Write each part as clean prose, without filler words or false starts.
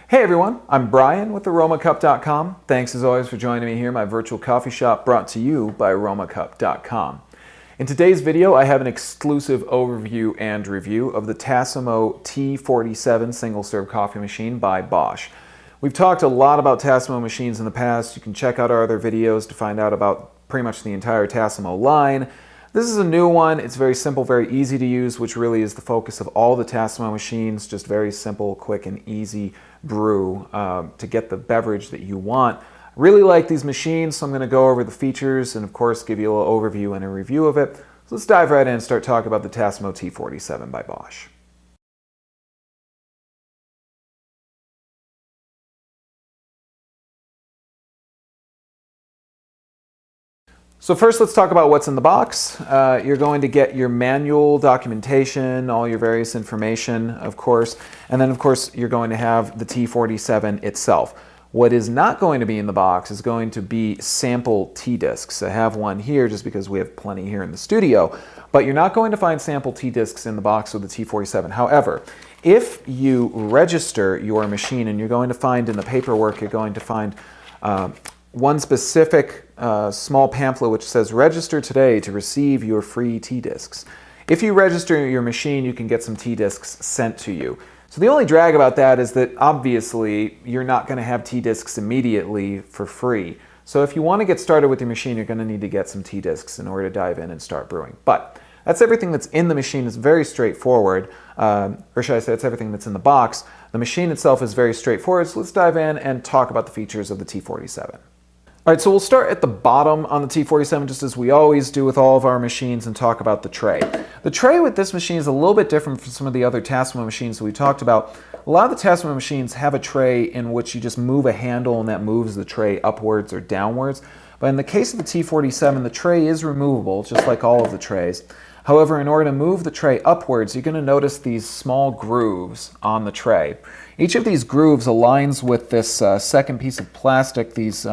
Hey everyone, I'm Brian with Aromacup.com. Thanks as always for joining me here, my virtual coffee shop brought to you by Aromacup.com. In today's video, I have an exclusive overview and review of the Tassimo T47 single-serve coffee machine by Bosch. We've talked a lot about Tassimo machines in the past. You can check out our other videos to find out about pretty much the entire Tassimo line. This is a new one. It's very simple, very easy to use, which really is the focus of all the Tassimo machines. Just very simple, quick, and easy brew to get the beverage that you want. I really like these machines, so I'm going to go over the features and, of course, give you a little overview and a review of it. So let's dive right in and start talking about the Tassimo T47 by Bosch. So first, let's talk about what's in the box. You're going to get your manual documentation, all your various information, of course, and then, of course, you're going to have the T47 itself. What is not going to be in the box is going to be sample tea discs. I have one here just because we have plenty here in the studio, but you're not going to find sample tea discs in the box with the T47. However, if you register your machine, and you're going to find in the paperwork, you're going to find one specific small pamphlet which says register today to receive your free tea discs. If you register your machine, you can get some tea discs sent to you. So the only drag about that is that obviously you're not going to have tea discs immediately for free. So if you want to get started with your machine, you're going to need to get some tea discs in order to dive in and start brewing. But that's everything that's in the machine. It's very straightforward, or should I say that's everything that's in the box. The machine itself is very straightforward, so let's dive in and talk about the features of the T47. All right, so we'll start at the bottom on the T47, just as we always do with all of our machines, and talk about the tray. The tray with this machine is a little bit different from some of the other Tassimo machines that we talked about. A lot of the Tassimo machines have a tray in which you just move a handle and that moves the tray upwards or downwards. But in the case of the T47, the tray is removable, just like all of the trays. However, in order to move the tray upwards, you're going to notice these small grooves on the tray. Each of these grooves aligns with this second piece of plastic, these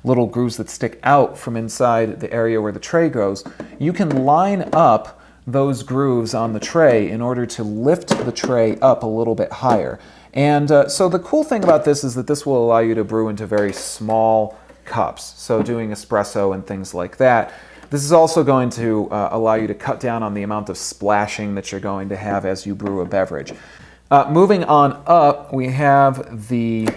little grooves that stick out from inside the area where the tray goes. You can line up those grooves on the tray in order to lift the tray up a little bit higher. And so the cool thing about this is that this will allow you to brew into very small cups, so doing espresso and things like that. This is also going to allow you to cut down on the amount of splashing that you're going to have as you brew a beverage. Moving on up, we have the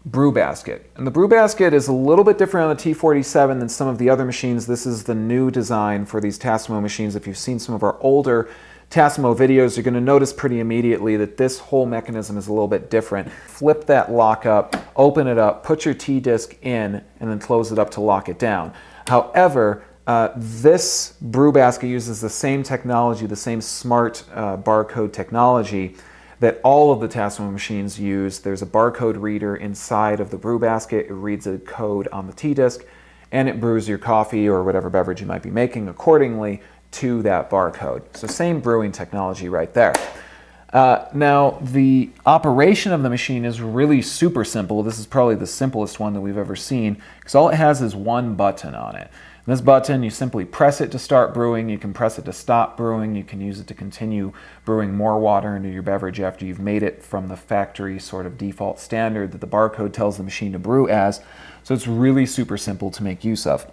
brew basket. And the brew basket is a little bit different on the T47 than some of the other machines. This is the new design for these Tassimo machines. If you've seen some of our older Tassimo videos, you're going to notice pretty immediately that this whole mechanism is a little bit different. Flip that lock up, open it up, put your tea disc in, and then close it up to lock it down. However, this brew basket uses the same technology, the same smart barcode technology that all of the Tassimo machines use. There's a barcode reader inside of the brew basket. It reads a code on the tea disc, and it brews your coffee or whatever beverage you might be making accordingly to that barcode. So same brewing technology right there. Now, the operation of the machine is really super simple. This is probably the simplest one that we've ever seen, because all it has is one button on it. And this button, you simply press it to start brewing. You can press it to stop brewing. You can use it to continue brewing more water into your beverage after you've made it from the factory sort of default standard that the barcode tells the machine to brew as. So it's really super simple to make use of.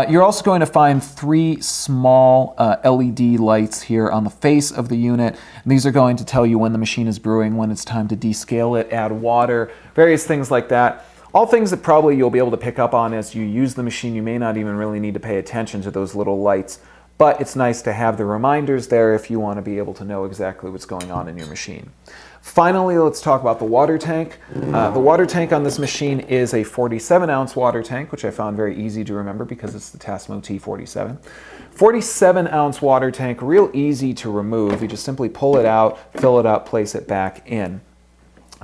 You're also going to find three small LED lights here on the face of the unit. And these are going to tell you when the machine is brewing, when it's time to descale it, add water, various things like that. All things that probably you'll be able to pick up on as you use the machine. You may not even really need to pay attention to those little lights, but it's nice to have the reminders there if you want to be able to know exactly what's going on in your machine. Finally, let's talk about the water tank. The water tank on this machine is a 47-ounce water tank, which I found very easy to remember because it's the Tassimo T47. 47-ounce water tank, real easy to remove. You just simply pull it out, fill it up, place it back in.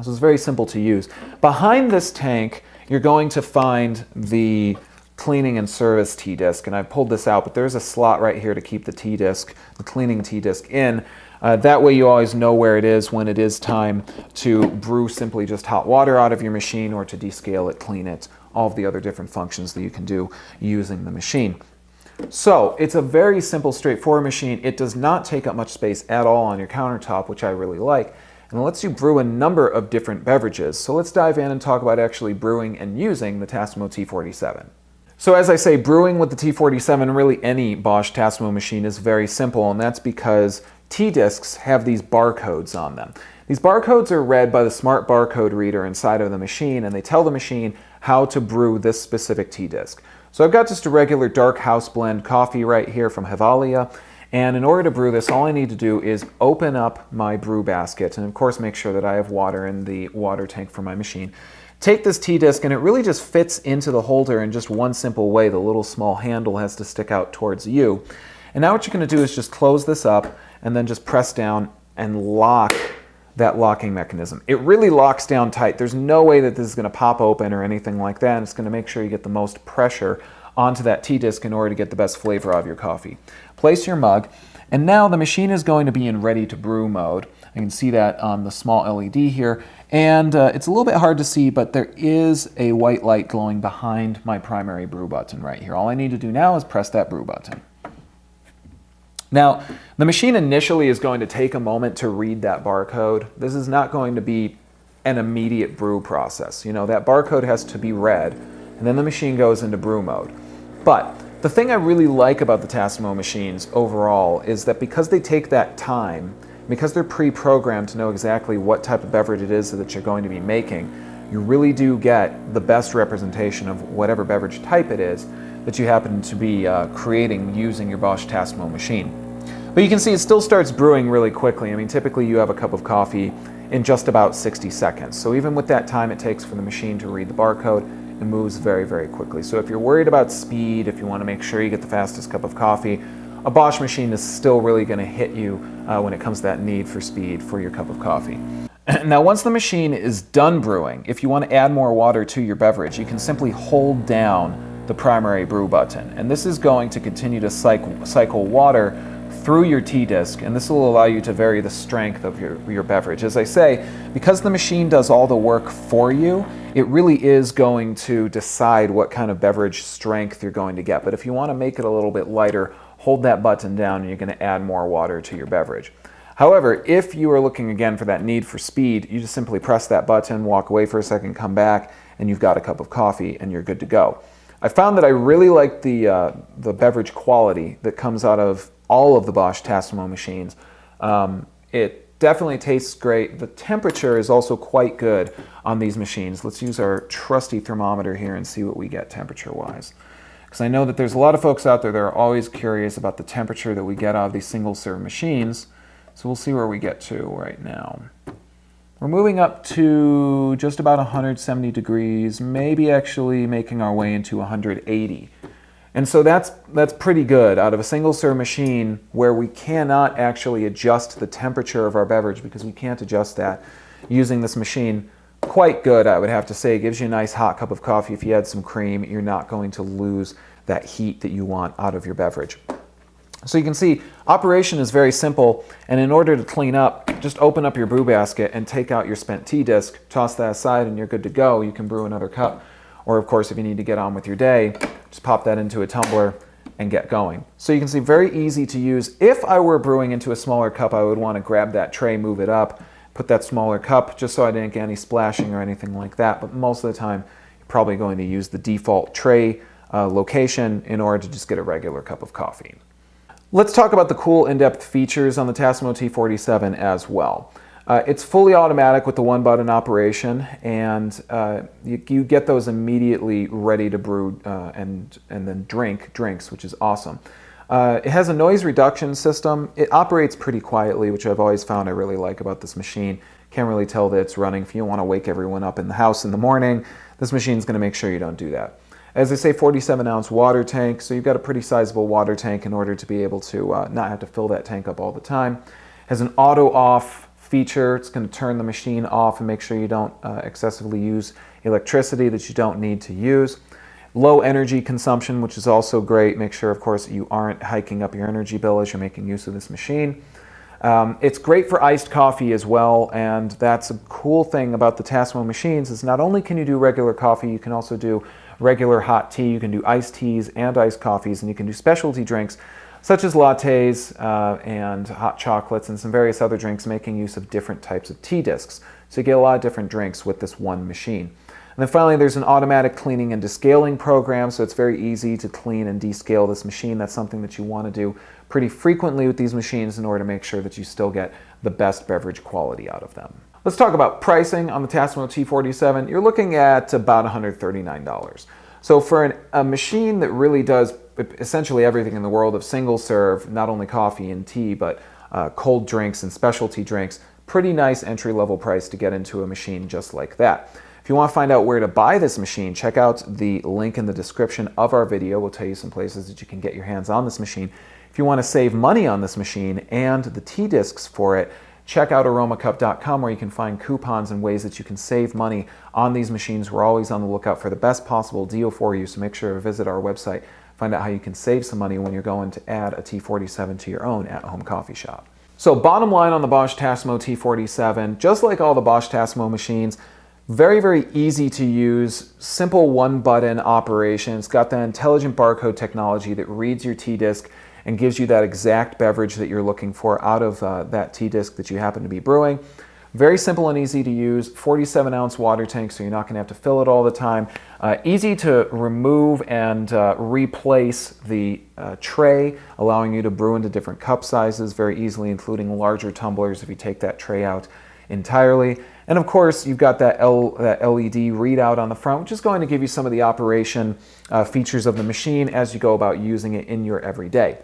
So it's very simple to use. Behind this tank, you're going to find the cleaning and service tea disc, and I've pulled this out, but there's a slot right here to keep the tea disc, the cleaning tea disc in. That way you always know where it is when it is time to brew simply just hot water out of your machine, or to descale it, clean it, all of the other different functions that you can do using the machine. So it's a very simple, straightforward machine. It does not take up much space at all on your countertop, which I really like. and it lets you brew a number of different beverages. So let's dive in and talk about actually brewing and using the Tassimo T47. So as I say, brewing with the T47, really any Bosch Tassimo machine, is very simple, and that's because T-discs have these barcodes on them. These barcodes are read by the smart barcode reader inside of the machine, and they tell the machine how to brew this specific T-disc. So I've got just a regular dark house blend coffee right here from Hivalia, and in order to brew this, all I need to do is open up my brew basket, and of course make sure that I have water in the water tank for my machine. Take this T-disc, and it really just fits into the holder in just one simple way. The little small handle has to stick out towards you. And now what you're going to do is just close this up and then just press down and lock that locking mechanism. It really locks down tight. There's no way that this is going to pop open or anything like that. And it's going to make sure you get the most pressure onto that T-disc in order to get the best flavor out of your coffee. Place your mug, and now the machine is going to be in ready to brew mode. I can see that on the small LED here, and it's a little bit hard to see, but there is a white light glowing behind my primary brew button right here. All I need to do now is press that brew button. Now, the machine initially is going to take a moment to read that barcode. This is not going to be an immediate brew process. You know, that barcode has to be read, and then the machine goes into brew mode. But the thing I really like about the Tassimo machines overall is that because they take that time, because they're pre-programmed to know exactly what type of beverage it is that you're going to be making, you really do get the best representation of whatever beverage type it is that you happen to be creating using your Bosch Tassimo machine. But you can see it still starts brewing really quickly. I mean, typically you have a cup of coffee in just about 60 seconds. So even with that time it takes for the machine to read the barcode, it moves very, very quickly. So if you're worried about speed, if you want to make sure you get the fastest cup of coffee, a Bosch machine is still really going to hit you when it comes to that need for speed for your cup of coffee. Now, once the machine is done brewing, if you want to add more water to your beverage, you can simply hold down the primary brew button. And this is going to continue to cycle water through your T-disc, and this will allow you to vary the strength of your beverage. As I say, because the machine does all the work for you, it really is going to decide what kind of beverage strength you're going to get. But if you want to make it a little bit lighter, hold that button down and you're going to add more water to your beverage. However, if you are looking again for that need for speed, you just simply press that button, walk away for a second, come back, and you've got a cup of coffee and you're good to go. I found that I really like the beverage quality that comes out of all of the Bosch Tassimo machines. It definitely tastes great. The temperature is also quite good on these machines. Let's use our trusty thermometer here and see what we get temperature-wise. Because I know that there's a lot of folks out there that are always curious about the temperature that we get out of these single-serve machines. So we'll see where we get to right now. We're moving up to just about 170 degrees, maybe actually making our way into 180. And so that's pretty good out of a single-serve machine where we cannot actually adjust the temperature of our beverage because we can't adjust that using this machine. Quite good, I would have to say. It gives you a nice hot cup of coffee. If you add some cream, you're not going to lose that heat that you want out of your beverage. So you can see operation is very simple, and in order to clean up, just open up your brew basket and take out your spent T-disc, toss that aside, and you're good to go. You can brew another cup. Or of course, if you need to get on with your day, just pop that into a tumbler and get going. So you can see very easy to use. If I were brewing into a smaller cup, I would want to grab that tray, move it up, put that smaller cup just so I didn't get any splashing or anything like that. But most of the time, you're probably going to use the default tray location in order to just get a regular cup of coffee. Let's talk about the cool in-depth features on the Tassimo T47 as well. It's fully automatic with the one-button operation, and you get those immediately ready to brew and then drink drinks, which is awesome. It has a noise reduction system. It operates pretty quietly, which I've always found I really like about this machine. Can't really tell that it's running. If you don't want to wake everyone up in the house in the morning, this machine's going to make sure you don't do that. As I say, 47-ounce water tank, so you've got a pretty sizable water tank in order to be able to not have to fill that tank up all the time. Has an auto-off feature. It's going to turn the machine off and make sure you don't excessively use electricity that you don't need to use. Low energy consumption, which is also great. Make sure, of course, you aren't hiking up your energy bill as you're making use of this machine. It's great for iced coffee as well, and that's a cool thing about the Tassimo machines is not only can you do regular coffee, you can also do regular hot tea, you can do iced teas and iced coffees, and you can do specialty drinks. such as lattes and hot chocolates and some various other drinks, making use of different types of tea discs. So you get a lot of different drinks with this one machine. And then finally, there's an automatic cleaning and descaling program, so it's very easy to clean and descale this machine. That's something that you want to do pretty frequently with these machines in order to make sure that you still get the best beverage quality out of them. Let's talk about pricing on the Tassimo T47. You're looking at about $139. So for a machine that really does essentially everything in the world of single serve, not only coffee and tea, but cold drinks and specialty drinks, pretty nice entry-level price to get into a machine just like that. If you want to find out where to buy this machine, check out the link in the description of our video. We'll tell you some places that you can get your hands on this machine. If you want to save money on this machine and the tea discs for it, check out Aromacup.com, where you can find coupons and ways that you can save money on these machines. We're always on the lookout for the best possible deal for you, so make sure to visit our website, find out how you can save some money when you're going to add a T47 to your own at-home coffee shop. So bottom line on the Bosch Tassimo T47, just like all the Bosch Tassimo machines, very, very easy to use, simple one-button operation. It's got that intelligent barcode technology that reads your tea disc and gives you that exact beverage that you're looking for out of that tea disc that you happen to be brewing. Very simple and easy to use, 47-ounce water tank, so you're not going to have to fill it all the time. Easy to remove and replace the tray, allowing you to brew into different cup sizes very easily, including larger tumblers if you take that tray out entirely. And of course, you've got that LED readout on the front, which is going to give you some of the operation features of the machine as you go about using it in your everyday.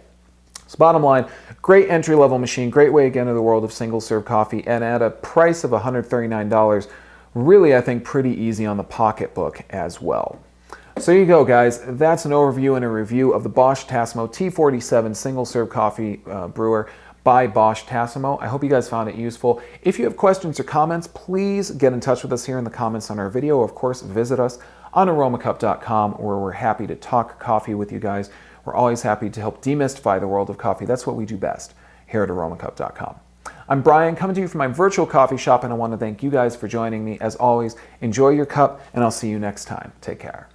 So bottom line, great entry-level machine, great way again to the world of single-serve coffee, and at a price of $139, really I think pretty easy on the pocketbook as well. So there you go, guys. That's an overview and a review of the Bosch Tassimo T47 single-serve coffee brewer by Bosch Tassimo. I hope you guys found it useful. If you have questions or comments, please get in touch with us here in the comments on our video. Of course, visit us on Aromacup.com, where we're happy to talk coffee with you guys. We're always happy to help demystify the world of coffee. That's what we do best here at Aromacup.com. I'm Brian, coming to you from my virtual coffee shop, and I want to thank you guys for joining me. As always, enjoy your cup, and I'll see you next time. Take care.